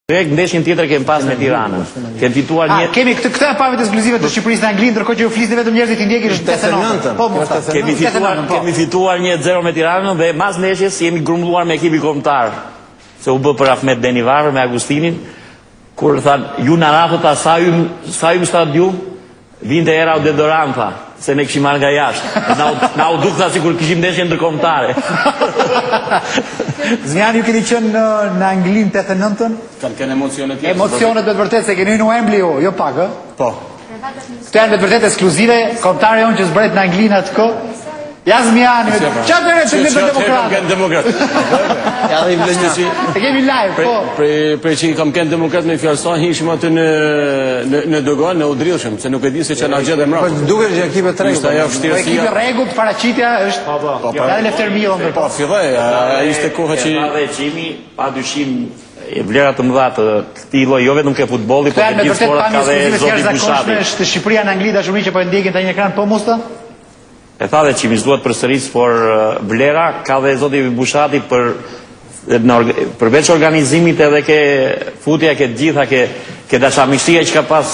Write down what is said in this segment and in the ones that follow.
Ndeshjen tjetër kemi pas me Tiranën. Kemi fituar një. Kemi këtë pamjet ekskluzive të Shqipërisë në Angli, ndërkohë që u flisni vetëm njerëzit i ndjekin është 89. Po, kemi fituar 1-0 me Tiranën dhe mas ndeshjes jemi grumbulluar me ekipin kombëtar. Se u bë për Ahmet Denivarë me Agustinin, kur than ju na rafota sa ju stadium vinte era u Dedoranta, se ne kishim marrë nga jashtë. Na u duk sikur kishim ndeshje ndërkombëtare. Zmian, ju keni qenë në Anglinë 89-ën? Kanë emocionet tjera. Emocionet me të vërtetë se keni në Wembley, jo pak, ë? Po. Këto janë me të vërtetë ekskluzive, kombëtari jonë që zbret në Anglinë atë kohë. Ja Zmian, çfarë bëre të liber demokrat? Ja dhe i vleshtësi. E kemi live, po. Prej që i kam kënë demokrat me fjallësa, hishim atë në dogan, në udrilëshëm, se nuk e di se që në gjithë dhe mrafë. Po duke që ekipe të rregut. Po ekipe rregut, paraqitja është... Ja dhe Lefter Millon. Po, filloj, ishte koha që... Ja dhe qimi, pa dyshim, vlera të mëdha të këtij lloji, jo vetëm ke futbolli, por ke gjithë sportet ka dhe zoti Bushati. Është Shqipëria në Angli, dashuri që po e ndjekin tani në ekran, po Musta? E tha dhe qimi s'duhet përsëris, por vlera ka dhe zoti Bushati përveç organizimit edhe ke futja, ke gjitha, ke dashamirësia që ka pas.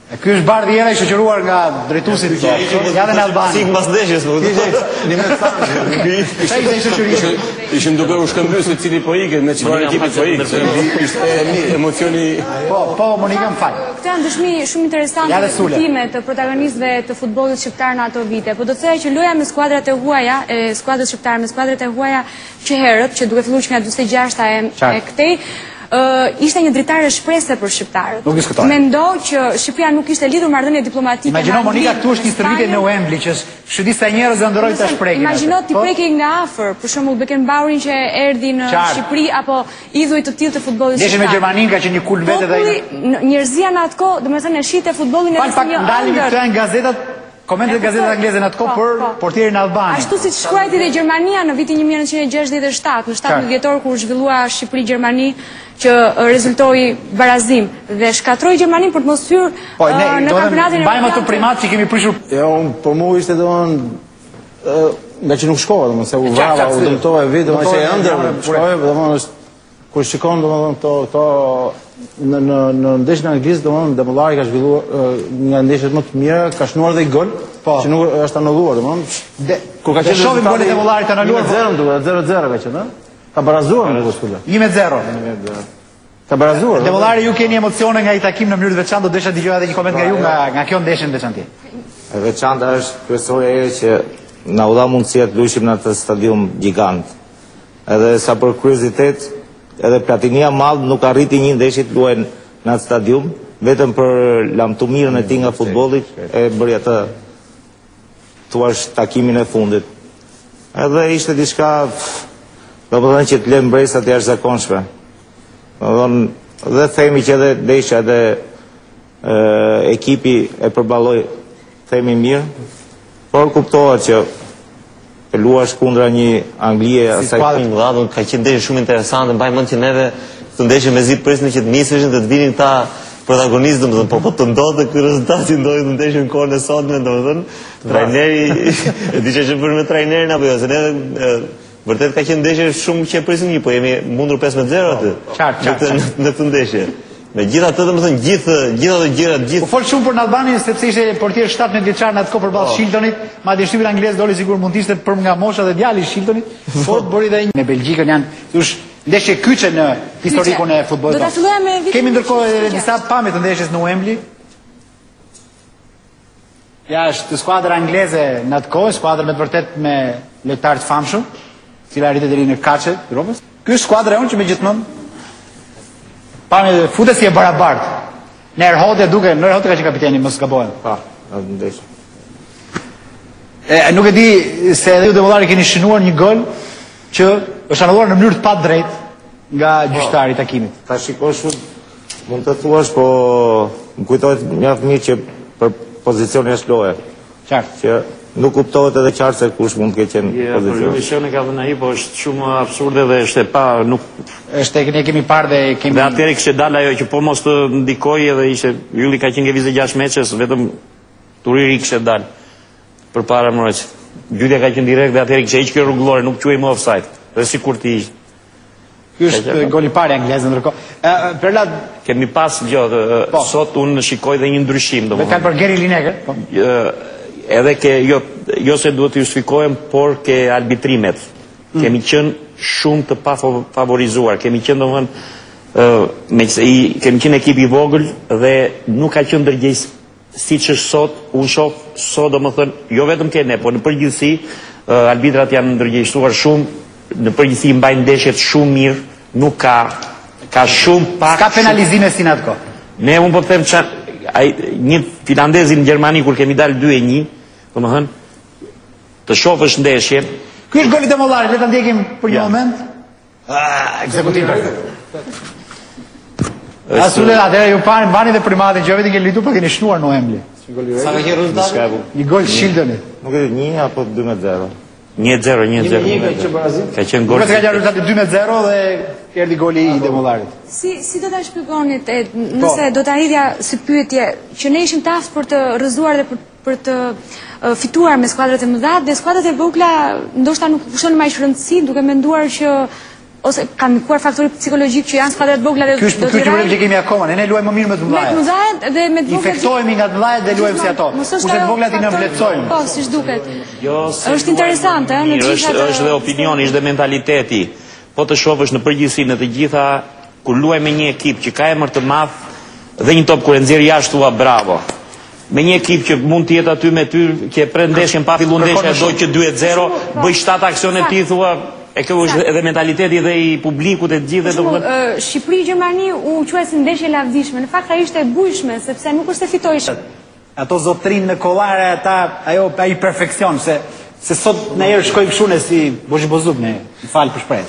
Ky është Bardhi Jera i shoqëruar nga drejtuesit ja dhe në Albani. Si mbas ndeshjes, po. Ishim duke u shkëmbyer se cili po ikët me çfarë ekipi po ikë. Ishte emocioni. Po, Monika më fal. Këto janë dëshmi shumë interesante të futime të protagonistëve të futbollit shqiptar në ato vite. Po do të thojë që loja me skuadrat e huaja, skuadrat shqiptare me skuadrat e huaja që herët, që duke filluar nga 46-a e këtej, ishte një dritare shprese për shqiptarët. Mendoj që Shqipëria nuk ishte lidhur marrëdhënie diplomatike. Imagjino Monika, këtu është një stërvitje në Wembley që shëdis sa njerëz ëndrrojnë ta shprehin. Imagjino ti preki nga afër, për shembull Beckenbauerin që erdhi në Shqipëri apo idhuj të tillë të futbollit shqiptar. Ndeshja me Gjermaninë ka qenë një kult vetë dhe njerëzia në atë kohë, domethënë e shite futbollin edhe si një ndalemi këtu në gazetat. Komentet e gazetat angleze në atë kohë për portierin Albani. Ashtu siç shkruajti dhe Gjermania në vitin 1967, në 17 dhjetor kur zhvillua Shqipëri-Gjermani, që rezultoi barazim dhe shkatroi Gjermaninë për të mos hyrë në kampionatin e bajmë atë primat që kemi prishur. Jo, për mua ishte domethënë nga që nuk shkova, domethënë se u vrava, u dëmtova vetë, domethënë që e ëndër, shkoj, domethënë është kur shikon domethënë këto në ndeshjen e Anglisë, domethënë Demollari ka zhvilluar nga ndeshjet më të mira, ka shnuar dhe gol, që nuk është anulluar, domethënë. Kur ka qenë shohim golin e Demollarit anulluar 0-0 ka qenë, ëh? Ka barazuar në kushtullat. 1-0. Ka barazuar. Demollari, ju keni emocione nga i takim në mënyrë të veçantë, do desha dëgjoj edhe një koment nga ju nga kjo ndeshje në veçantë. E veçanta është kryesorja e që na u dha mundësia të luajsim në atë stadium gjigant. Edhe sa për kuriozitet, edhe Platinia Mall nuk arriti një ndeshje të luajë në atë stadium, vetëm për lamtumirën e tij nga futbolli e bëri atë thua takimin e fundit. Edhe ishte diçka domethënë që të lëmë mbresat e jashtëzakonshme. Domethënë dhe themi që edhe ndeshja edhe ekipi e përballoi themi mirë, por kuptohet që të luash kundra një Anglie asaj radhën ka qenë ndeshje shumë interesante, mbaj mend që neve të ndeshje mezi prisnin që të niseshin të vinin ta protagonistë, domethënë po të ndodhte ky rezultat që ndodhi në ndeshjen e kohën e sotme, domethënë trajneri e di ç'është bërë me trajnerin apo jo, se neve vërtet ka qenë ndeshje shumë që prisnin, po jemi mundur 5-0 aty. Në këtë ndeshje. Megjithatë, domethënë gjithë ato gjërat, Po fol shumë për në Albani sepse ishte portier 17 vjeçar në atë kohë përballë Shiltonit, madje shtypin anglez doli sigur mund të ishte për nga mosha dhe djali i Shiltonit, por bëri dhe me Belgjikën janë, thosh, ndeshje kyçe në historikun e futbollit. Do ta fillojmë me vitin. Kemi ndërkohë edhe disa pamje të ndeshjes në Wembley. Ja, është skuadra angleze në atë kohë, skuadra me të vërtet me lojtarë të famshëm, cila arritet deri në kaçe të Europës. Ky është skuadra jonë që megjithmonë pamje futesi e barabartë. Në Erhote duke, në Erhote ka që kapiteni, mos gabohem. Pa, në ndeshje. Nuk e di se edhe ju Demollari keni shënuar një gol që është anulluar në mënyrë të padrejtë nga gjyqtari i takimit. Ta shikosh, mund të thuash, po më kujtohet mjaft mirë që për pozicionin e shloje. Qartë. Që nuk kuptohet edhe qartë se kush mund të ketë qenë pozicion. Visioni ka dhënë ai, po është shumë absurde dhe është e pa, nuk është ne kemi parë dhe kemi. Dhe atëherë kishte dalë ajo që po mos të ndikojë edhe ishte ylli ka qenë 26 meçes, vetëm Turiri kishte dalë përpara mbrojtës. Gjyqja ka qenë direkt dhe atëherë kishte hiq kjo rregullore, nuk quhej më offside. Dhe sikur të hiq. Ky është goli parë anglezë ndërkohë. Perla kemi pas sot unë shikoj dhe një ndryshim, Ka për Geri Lineker, po. Edhe jo se duhet të justifikohem, por ke arbitrimet. Kemi qenë shumë të pa favorizuar. Kemi qenë kemi qenë ekip i vogël dhe nuk ka qenë ndërgjegjës siç është sot. Unë shoh sot domethënë jo vetëm ke ne, por në përgjithësi arbitrat janë ndërgjegjësuar shumë, në përgjithësi mbajnë ndeshjet shumë mirë, nuk ka shumë pak. Ka penalizime si në atë kohë. Ne unë po të them një finlandezi në Gjermani kur kemi dalë 2-1, domethënë të shohësh ndeshjen. Ky është goli i Demollarit, le ta ndjekim për një moment. Ekzekutiv. Asule atëherë ju mbani dhe primatin që vetë ke lutur pa keni shnuar Noemli. Sa ka qenë rezultati? Një gol Shildoni. Nuk e di 1 apo 2-0. 1-0. Ka qenë gol. Ka qenë rezultati 2-0 dhe erdhi goli i Demollarit. Si do ta shpjegonit nëse do ta hidhja si pyetje që ne ishim të aftë për të rrëzuar dhe për të fituar me skuadrat e mëdha dhe skuadrat e vogla ndoshta nuk pushonin më aq rëndësi duke menduar që ose kanë ndikuar faktori psikologjik që janë skuadrat vogla dhe do të problem që kemi akoma, ne luajmë më mirë me të mëdha. Me të mëdha dhe me të vogla. Infektohemi nga të mëdha dhe luajmë si ato. Kurse të voglat i nënvlerësojmë. Po, siç duket. Është interesante, në gjithë ato. Është dhe opinioni, është dhe mentaliteti. Po të shohësh në përgjithësi në të gjitha kur luaj me një ekip që ka emër të madh dhe një top kur e nxjerr jashtë thua bravo. Me një ekip që mund të jetë aty me ty, që e pren ndeshjen pa filluar ndeshja do që 2-0, bëj 7 aksione ti thua e kjo është edhe mentaliteti dhe i publikut e të gjithë. Shqipëri-Gjermani u quajë si ndeshje lavdishme. Në fakt ajo ishte e bujshme sepse nuk është se fitoi. Ato zotrinë në kollare ai perfeksion se sot në herë shkoj kështu ne si Bozhi Bozuk ne. Fal për shpresë.